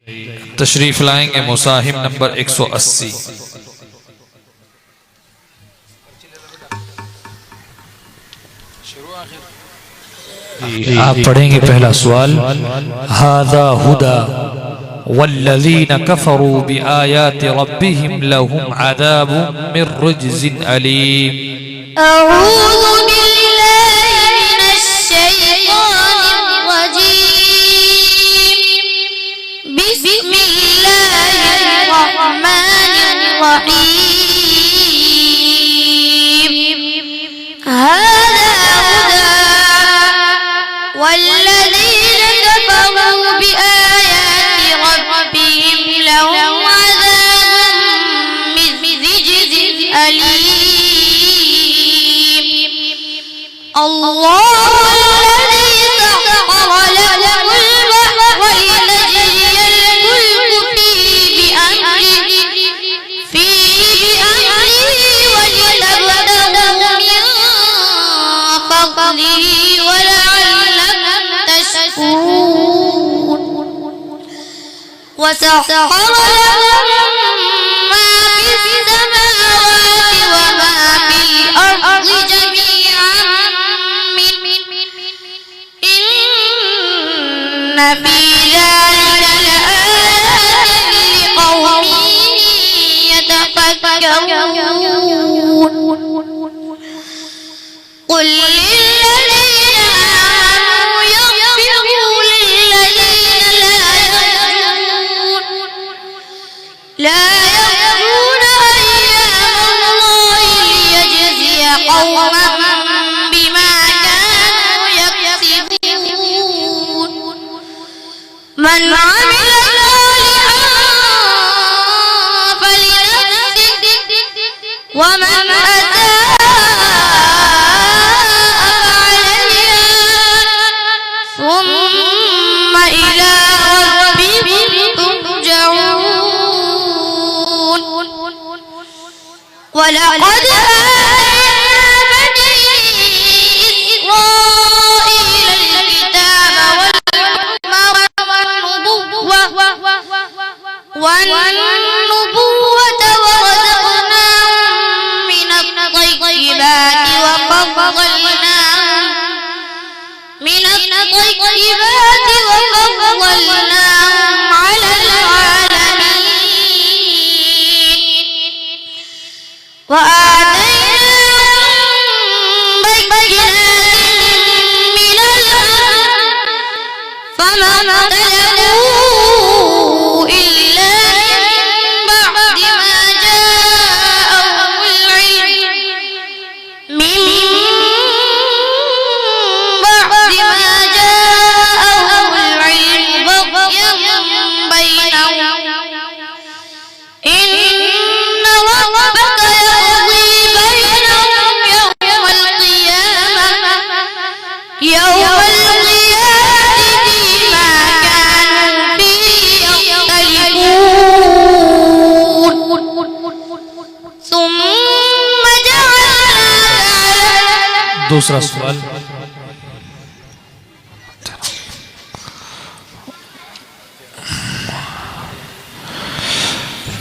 तशरीफ लाएंगे मुसाहिम नंबर 180। आप पढ़ेंगे पहला सवाल। हादा हुदा वल्लज़ीन कफ़रू बिआयाति रब्बिहिम लहुम अज़ाबुम मिर रिज्ज़िन अलीम। अऊज़ु बिल्लाहि मिनश शैतानिर रजीम। बिस्मिल्लाहिर रहमानिर रहीम। हादा हुदा वल्लज़ीन कफ़रू बिआयाति रब्बिहिम लहुम अज़ाबुम मिर रिज्ज़िन अलीम। الله الذي سخر لكم البحر لتجري الفلك فيه بأمره ولتبتغوا من فضله ولعلكم تشكرون. وسخر لكم ما في السماوات وما في الأرض جميعا إن في ذلك لآيات لقوم يتفكرون. قل للذين آمنوا يغفروا للذين لا يرجون أيام الله ليجزي قوما بما كانوا يكسبون. من عمل صالحا فلنفسه ومن أساء فعليها ثم إلى ربهم ترجعون. ولقد آتينا بني إسرائيل الكتاب والنبوة ورزقناهم من الطيبات وفضلناهم على العالمين. وآتيناهم بينات من الأمر فما اختلفوا إلا من بعد ما جاءهم العلم بغيا بينهم. إن ربك يقضي بينهم يوم القيامة فيما كانوا فيه يختلفون. ثم جعلنا दूसरा सवाल।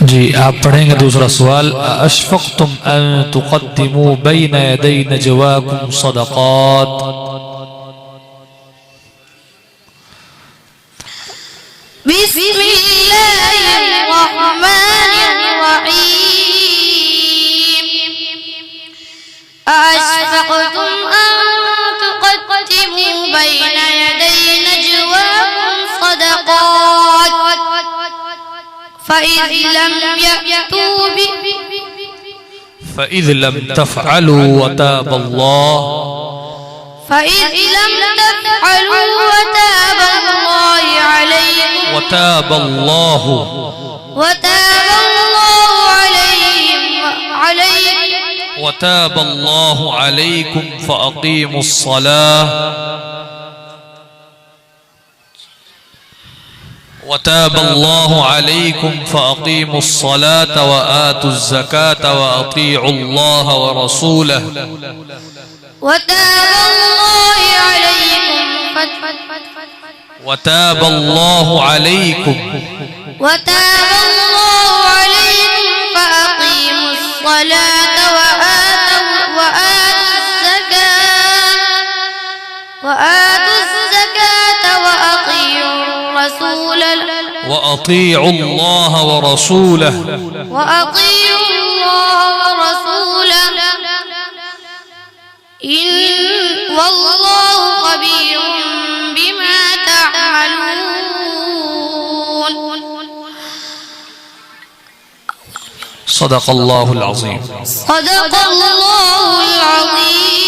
जी आप पढ़ेंगे दूसरा सवाल। अशफक़्तुम अन तुक़द्दिमू बैन यदै नजवाकुम सदक़ात। बिस्मिल्लाहिर रहमानिर रहीम। अशफक़्तुम अन तुक़द्दिमू बैन यदै नजवाकुम सदक़ात فإذ لم تفعلوا وتاب الله عليكم وتاب الله عليكم فأقيموا الصلاة وتاب الله عليكم فأقيموا الصلاة وآتوا الزكاة وأطيعوا الله ورسوله. وتاب الله عليكم وتاب الله عليكم وتاب الله عليكم فأقيموا الصلاة وآتوا الزكاة وأطيعوا الله ورسوله والله خبير بما تعملون. صدق الله العظيم. صدق الله العظيم.